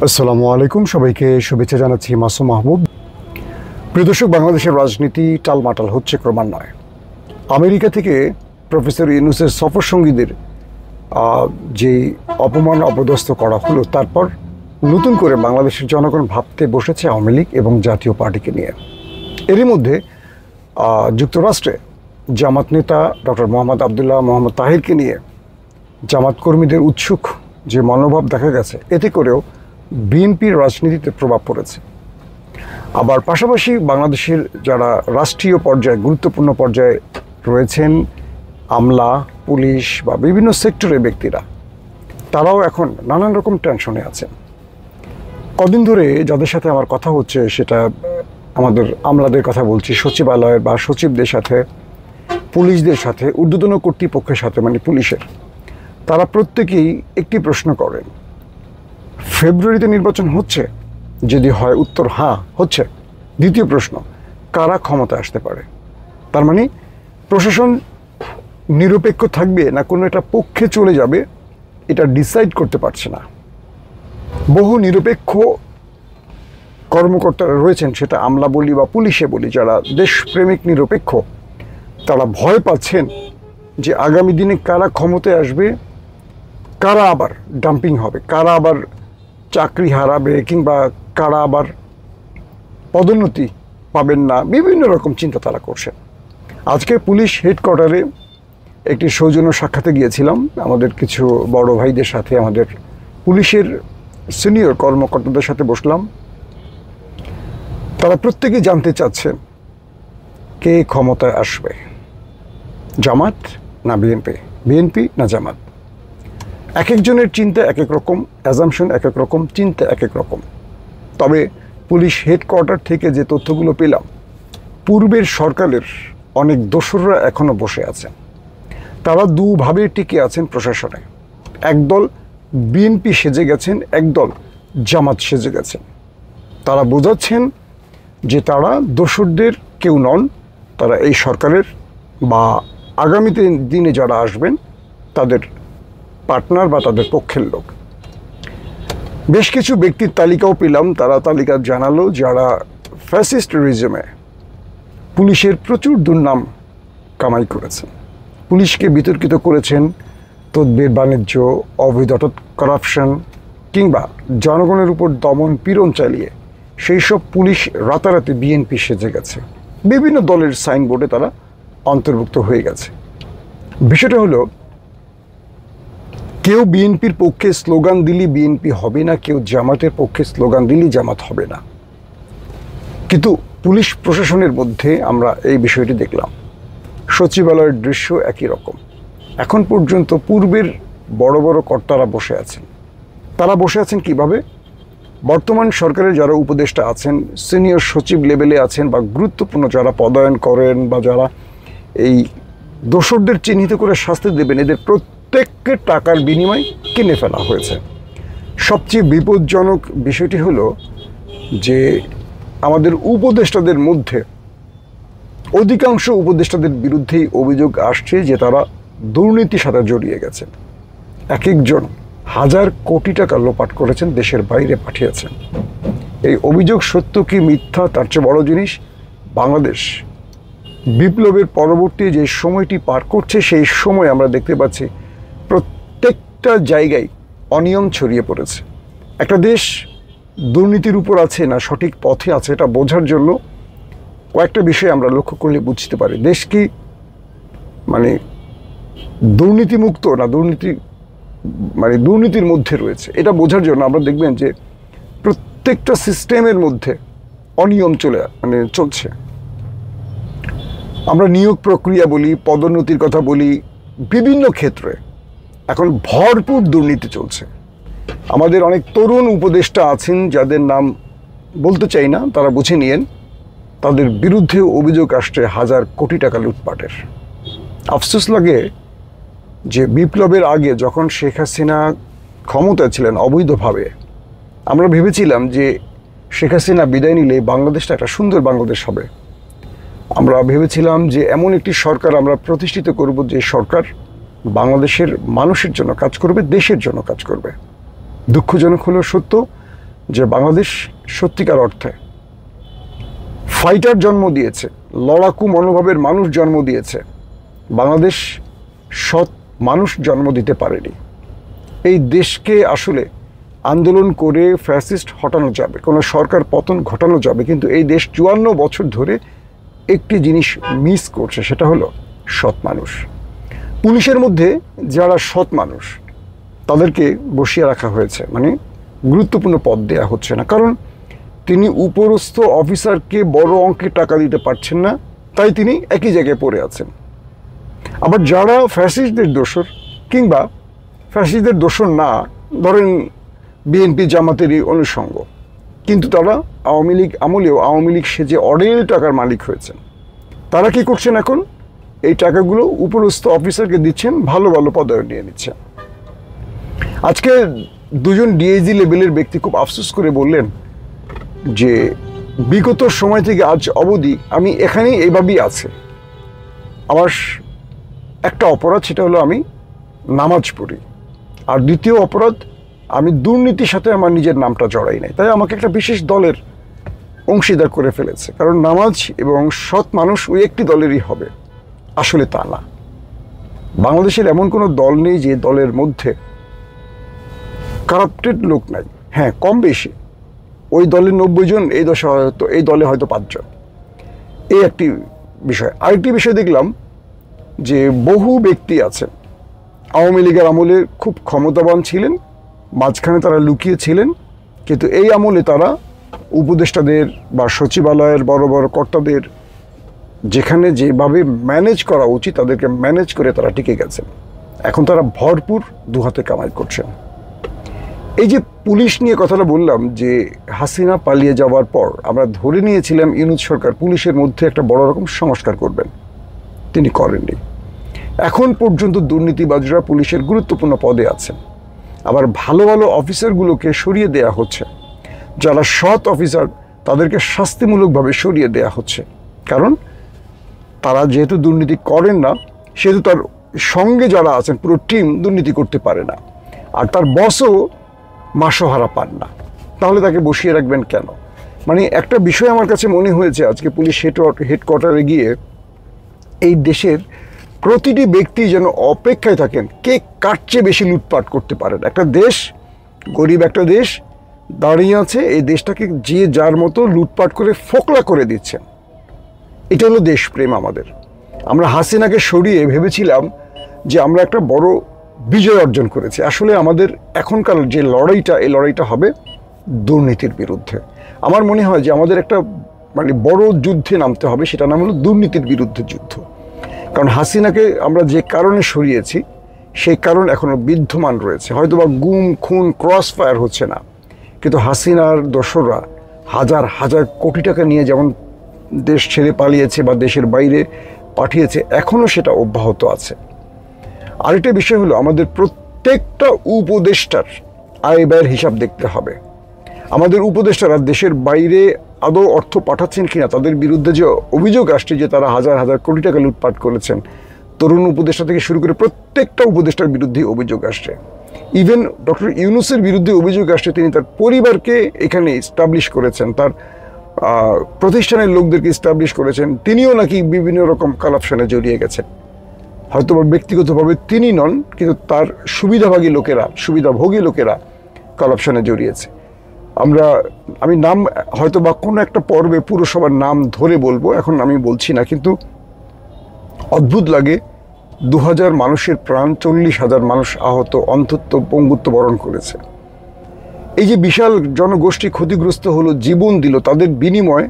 আসসালামু আলাইকুম, সবাইকে শুভেচ্ছা জানাচ্ছি মাসুম মাহবুব। প্রিয় দর্শক, বাংলাদেশের রাজনীতি টালমাটাল হচ্ছে ক্রমান্বয়ে। আমেরিকা থেকে প্রফেসর ইউনূসের সফরসঙ্গীদের যে অপমান অপদস্থ করা হলো, তারপর নতুন করে বাংলাদেশের জনগণ ভাবতে বসেছে আওয়ামী লীগ এবং জাতীয় পার্টিকে নিয়ে। এরই মধ্যে যুক্তরাষ্ট্রে জামাত নেতা ডক্টর মোহাম্মদ আবদুল্লাহ মোহাম্মদ তাহিরকে নিয়ে জামাত কর্মীদের উৎসুক যে মনোভাব দেখা গেছে, এতে করেও বিএনপির রাজনীতিতে প্রভাব পড়েছে। আবার পাশাপাশি বাংলাদেশের যারা রাষ্ট্রীয় পর্যায়ে গুরুত্বপূর্ণ পর্যায়ে রয়েছেন, আমলা, পুলিশ বা বিভিন্ন সেক্টরের ব্যক্তিরা, তারাও এখন নানান রকম টেনশনে আছেন। কদিন ধরে যাদের সাথে আমার কথা হচ্ছে, সেটা আমাদের আমলাদের কথা বলছি, সচিবালয়ের বা সচিবদের সাথে, পুলিশদের সাথে, ঊর্ধ্বতন কর্তৃপক্ষের সাথে, মানে পুলিশের, তারা প্রত্যেকেই একটি প্রশ্ন করেন, ফেব্রুয়ারিতে নির্বাচন হচ্ছে? যদি হয়, উত্তর হ্যাঁ হচ্ছে। দ্বিতীয় প্রশ্ন, কারা ক্ষমতা আসতে পারে? তার মানে প্রশাসন নিরপেক্ষ থাকবে না কোনো একটা পক্ষে চলে যাবে, এটা ডিসাইড করতে পারছে না। বহু নিরপেক্ষ কর্মকর্তারা রয়েছেন, সেটা আমলা বলি বা পুলিশে বলি, যারা দেশপ্রেমিক নিরপেক্ষ, তারা ভয় পাচ্ছেন যে আগামী দিনে কারা ক্ষমতায় আসবে, কারা আবার ডাম্পিং হবে, কারা আবার চাকরি হারাবে, কিংবা কারা আবার পদোন্নতি পাবেন না। বিভিন্ন রকম চিন্তা তারা করছেন। আজকে পুলিশ হেডকোয়ার্টারে একটি সৌজন্য সাক্ষাতে গিয়েছিলাম আমাদের কিছু বড় ভাইদের সাথে, আমাদের পুলিশের সিনিয়র কর্মকর্তাদের সাথে বসলাম। তারা প্রত্যেকেই জানতে চাচ্ছেন কে ক্ষমতায় আসবে, জামাত না বিএনপি, বিএনপি না জামাত। এক একজনের চিন্তা এক এক রকম, অ্যাজামশন এক এক রকম, চিন্তা এক এক রকম। তবে পুলিশ হেডকোয়ার্টার থেকে যে তথ্যগুলো পেলাম, পূর্বের সরকারের অনেক দোসররা এখনও বসে আছেন। তারা দুভাবে টিকে আছেন প্রশাসনে। একদল বিএনপি সেজে গেছেন, একদল জামাত সেজে গেছেন। তারা বোঝাচ্ছেন যে তারা দোসরদের কেউ নন, তারা এই সরকারের বা আগামীতে দিনে যারা আসবেন তাদের পার্টনার বা তাদের পক্ষের লোক। বেশ কিছু ব্যক্তির তালিকাও পেলাম, তারা তালিকা জানালো যারা ফ্যাসিস্ট রিজিমে পুলিশের প্রচুর দুর্নাম কামাই করেছেন, পুলিশকে বিতর্কিত করেছেন, তদবির বাণিজ্য, অবৈধ করাপশন কিংবা জনগণের উপর দমন পীড়ন চালিয়ে সেই সব পুলিশ রাতারাতি বিএনপি সেজে গেছে। বিভিন্ন দলের সাইনবোর্ডে তারা অন্তর্ভুক্ত হয়ে গেছে। বিষয়টা হলো, কেউ বিএনপির পক্ষে স্লোগান দিলি বিএনপি হবে না, কেউ জামাতের পক্ষে স্লোগান দিলি জামাত হবে না। কিন্তু পুলিশ প্রশাসনের মধ্যে আমরা এই বিষয়টি দেখলাম। সচিবালয়ের দৃশ্য একই রকম। এখন পর্যন্ত পূর্বের বড় বড় কর্তারা বসে আছেন। তারা বসে আছেন কিভাবে? বর্তমান সরকারের যারা উপদেষ্টা আছেন, সিনিয়র সচিব লেভেলে আছেন, বা গুরুত্বপূর্ণ যারা পদায়ন করেন বা যারা এই দোসরদের চিহ্নিত করে শাস্তি দেবেন, এদের প্রত্যেককে টাকার বিনিময়ে কিনে ফেলা হয়েছে। সবচেয়ে বিপজ্জনক বিষয়টি হলো যে আমাদের উপদেষ্টাদের মধ্যে অধিকাংশ উপদেষ্টাদের বিরুদ্ধেই অভিযোগ আসছে যে তারা দুর্নীতির সাথে জড়িয়ে গেছেন। এক একজন হাজার কোটি টাকা লোপাট করেছেন, দেশের বাইরে পাঠিয়েছেন। এই অভিযোগ সত্য কি মিথ্যা, তার চেয়ে বড় জিনিস, বাংলাদেশ বিপ্লবের পরবর্তী যে সময়টি পার করছে, সেই সময় আমরা দেখতে পাচ্ছি প্রত্যেকটা জায়গায় অনিয়ম ছড়িয়ে পড়েছে। একটা দেশ দুর্নীতির উপর আছে না সঠিক পথে আছে, এটা বোঝার জন্য কয়েকটা বিষয় আমরা লক্ষ্য করলে বুঝতে পারি। দেশ কি মানে দুর্নীতিমুক্ত না দুর্নীতির মধ্যে রয়েছে, এটা বোঝার জন্য আমরা দেখবেন যে প্রত্যেকটা সিস্টেমের মধ্যে অনিয়ম চলছে। আমরা নিয়োগ প্রক্রিয়া বলি, পদোন্নতির কথা বলি, বিভিন্ন ক্ষেত্রে এখন ভরপুর দুর্নীতি চলছে। আমাদের অনেক তরুণ উপদেষ্টা আছেন, যাদের নাম বলতে চাই না, তারা বুঝে নিয়েন, তাদের বিরুদ্ধে অভিযোগ আসছে হাজার কোটি টাকা লুটপাটের। আফসোস লাগে যে বিপ্লবের আগে যখন শেখ হাসিনা ক্ষমতায় ছিলেন অবৈধভাবে, আমরা ভেবেছিলাম যে শেখ হাসিনা বিদায় নিলে বাংলাদেশটা একটা সুন্দর বাংলাদেশ হবে। আমরা ভেবেছিলাম যে এমন একটি সরকার আমরা প্রতিষ্ঠিত করব, যে সরকার বাংলাদেশের মানুষের জন্য কাজ করবে, দেশের জন্য কাজ করবে। দুঃখজনক হলেও সত্য, যে বাংলাদেশ সত্যিকার অর্থে ফাইটার জন্ম দিয়েছে, লড়াকু মনোভাবের মানুষ জন্ম দিয়েছে। বাংলাদেশ সৎ মানুষ জন্ম দিতে পারেনি। এই দেশকে আসলে আন্দোলন করে ফ্যাসিস্ট হটানো যাবে, কোনো সরকার পতন ঘটানো যাবে, কিন্তু এই দেশ 54 বছর ধরে একটি জিনিস মিস করছে, সেটা হলো সৎ মানুষ। পুলিশের মধ্যে যারা সৎ মানুষ তাদেরকে বসিয়ে রাখা হয়েছে, মানে গুরুত্বপূর্ণ পদ দেওয়া হচ্ছে না, কারণ তিনি উপরস্থ অফিসারকে বড় অঙ্কের টাকা দিতে পারছেন না, তাই তিনি একই জায়গায় পড়ে আছেন। আবার যারা ফ্যাসিস্টদের দোসর কিংবা ফ্যাসিস্টদের দোসর না, ধরেন বিএনপি জামাতেরই অনুষঙ্গ, কিন্তু তারা আওয়ামী লীগ আমলেও আওয়ামী লীগ সেজে অঢেল টাকার মালিক হয়েছেন, তারা কি করছেন এখন? এই টাকাগুলো উপরস্থ অফিসারকে দিচ্ছেন, ভালো ভালো পদায়ন নিয়ে নিচ্ছেন। আজকে দুজন ডিআইজি লেভেলের ব্যক্তি খুব আফসোস করে বললেন যে বিগত সময় থেকে আজ অবধি আমি এখানেই এইভাবেই আছে। আমার একটা অপরাধ, সেটা হলো আমি নামাজ পড়ি, আর দ্বিতীয় অপরাধ আমি দুর্নীতির সাথে আমার নিজের নামটা জড়াই নাই, তাই আমাকে একটা বিশেষ দলের অংশীদার করে ফেলেছে, কারণ নামাজ এবং সৎ মানুষ ওই একটি দলেরই হবে। আসলে তা না। বাংলাদেশের এমন কোনো দল নেই যে দলের মধ্যে কারাপ্টেড লোক নাই। হ্যাঁ, কম বেশি ওই দলে 90 জন, এই দলে হয়তো 5 জন। এই একটি বিষয়। আরেকটি বিষয় দেখলাম যে বহু ব্যক্তি আছেন আওয়ামী লীগের আমলে খুব ক্ষমতাবান ছিলেন, মাঝখানে তারা লুকিয়ে ছিলেন, কিন্তু এই আমলে তারা উপদেষ্টাদের বা সচিবালয়ের বড় বড় কর্তাদের যেখানে যেভাবে ম্যানেজ করা উচিত তাদেরকে ম্যানেজ করে তারা টিকে গেছেন। এখন তারা ভরপুর দুহাতে কামাই করছেন। এই যে পুলিশ নিয়ে কথাটা বললাম, যে হাসিনা পালিয়ে যাওয়ার পর আমরা ধরে নিয়েছিলাম ইউনূস সরকার পুলিশের মধ্যে একটা বড় রকম সংস্কার করবেন, তিনি করেননি। এখন পর্যন্ত দুর্নীতিবাজরা পুলিশের গুরুত্বপূর্ণ পদে আছেন। আবার ভালো ভালো অফিসারগুলোকে সরিয়ে দেয়া হচ্ছে, যারা সৎ অফিসার তাদেরকে শাস্তিমূলকভাবে সরিয়ে দেয়া হচ্ছে, কারণ তারা যেহেতু দুর্নীতি করেন না, সেহেতু তার সঙ্গে যারা আছেন পুরো টিম দুর্নীতি করতে পারে না, আর তার বসও মাসোহারা পান না, তাহলে তাকে বসিয়ে রাখবেন কেন? মানে একটা বিষয় আমার কাছে মনে হয়েছে, আজকে পুলিশ হেডকোয়ার্টারে গিয়ে এই দেশের প্রতিটি ব্যক্তি যেন অপেক্ষায় থাকেন কে কার চেয়ে বেশি লুটপাট করতে পারেন। একটা দেশ, গরিব একটা দেশ দাঁড়িয়ে আছে, এই দেশটাকে যে যার মতো লুটপাট করে ফোকলা করে দিচ্ছেন। এটা হলো দেশপ্রেম আমাদের। আমরা হাসিনাকে সরিয়ে ভেবেছিলাম যে আমরা একটা বড় বিজয় অর্জন করেছি। আসলে আমাদের এখনকার যে লড়াইটা, এই লড়াইটা হবে দুর্নীতির বিরুদ্ধে। আমার মনে হয় যে আমাদের একটা মানে বড় যুদ্ধে নামতে হবে, সেটা নাম হলো দুর্নীতির বিরুদ্ধে যুদ্ধ। কারণ হাসিনাকে আমরা যে কারণে সরিয়েছি সেই কারণ এখনো বিদ্যমান রয়েছে। হয়তো বা গুম খুন ক্রস ফায়ার হচ্ছে না, কিন্তু হাসিনার দোসররা হাজার হাজার কোটি টাকা নিয়ে যেমন দেশ ছেড়ে পালিয়েছে বা দেশের বাইরে পাঠিয়েছে, এখনও সেটা অব্যাহত আছে। আরেকটা বিষয় হলো আমাদের প্রত্যেকটা উপদেষ্টার আয় ব্যয়ের হিসাব দেখতে হবে। আমাদের উপদেষ্টারা দেশের বাইরে আদৌ অর্থ পাঠাচ্ছেন কিনা, তাদের বিরুদ্ধে যে অভিযোগ আসছে যে তারা হাজার হাজার কোটি টাকা লুটপাট করেছেন, তরুণ উপদেষ্টা থেকে শুরু করে প্রত্যেকটা উপদেষ্টার বিরুদ্ধে অভিযোগ আসছে। ইভেন ডক্টর ইউনূসের বিরুদ্ধে অভিযোগ আসছে, তিনি তার পরিবারকে এখানে এস্টাবলিশ করেছেন, তার প্রতিষ্ঠানের লোকদেরকে এস্টাবলিশ করেছেন, তিনিও নাকি বিভিন্ন রকম কারাপশনে জড়িয়ে গেছেন। হয়তো ব্যক্তিগতভাবে তিনি নন, কিন্তু তার সুবিধাভোগী লোকেরা কারাপশনে জড়িয়েছে। আমি নাম হয়তো বা কোনো একটা পর্বে পুরসভার নাম ধরে বলবো, এখন আমি বলছি না, কিন্তু অদ্ভুত লাগে 2000 মানুষের প্রাণ, 40,000 মানুষ আহত, অন্তত পঙ্গুত্ব বরণ করেছে। এই যে বিশাল জনগোষ্ঠী ক্ষতিগ্রস্ত হলো, জীবন দিল, তাদের বিনিময়ে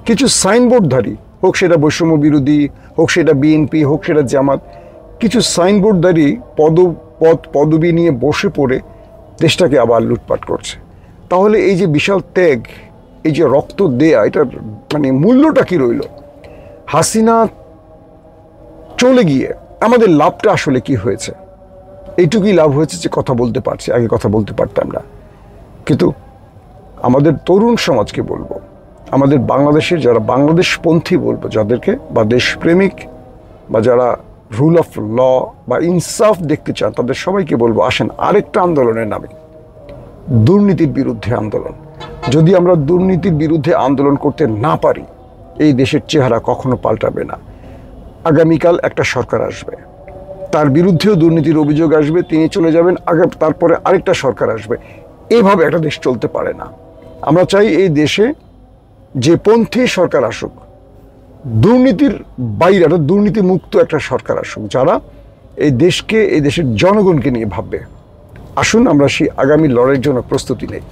কিছু সাইনবোর্ডধারী, হোক সেটা বৈষম্য বিরোধী, হোক সেটা বিএনপি, হোক সেটা জামাত, কিছু সাইনবোর্ডধারী পদবি নিয়ে বসে পড়ে দেশটাকে আবার লুটপাট করছে। তাহলে এই যে বিশাল ত্যাগ, এই যে রক্ত দেয়া, এটার মানে মূল্যটা কি রইল? হাসিনা চলে গিয়ে আমাদের লাভটা আসলে কি হয়েছে? এইটুকুই লাভ হয়েছে যে কথা বলতে পারছি, আগে কথা বলতে পারতাম না। কিন্তু আমাদের তরুণ সমাজকে বলবো, আমাদের বাংলাদেশের যারা বাংলাদেশপন্থী বলবো যাদেরকে, বা দেশপ্রেমিক, বা যারা রুল অফ ল বা ইনসাফ দেখতে চান, তাদের সবাইকে বলবো, আসেন আরেকটা আন্দোলনের নামে, দুর্নীতির বিরুদ্ধে আন্দোলন। যদি আমরা দুর্নীতির বিরুদ্ধে আন্দোলন করতে না পারি, এই দেশের চেহারা কখনো পাল্টাবে না। আগামীকাল একটা সরকার আসবে, তার বিরুদ্ধেও দুর্নীতির অভিযোগ আসবে, তিনি চলে যাবেন, তারপরে আরেকটা সরকার আসবে। এইভাবে একটা দেশ চলতে পারে না। আমরা চাই এই দেশে যে পন্থী সরকার আসুক, দুর্নীতির বাইরে একটা দুর্নীতি মুক্ত একটা সরকার আসুক, যারা এই দেশকে, এই দেশের জনগণকে নিয়ে ভাববে। আসুন আমরা সেই আগামী লড়াইয়ের জন্য প্রস্তুতি নেই।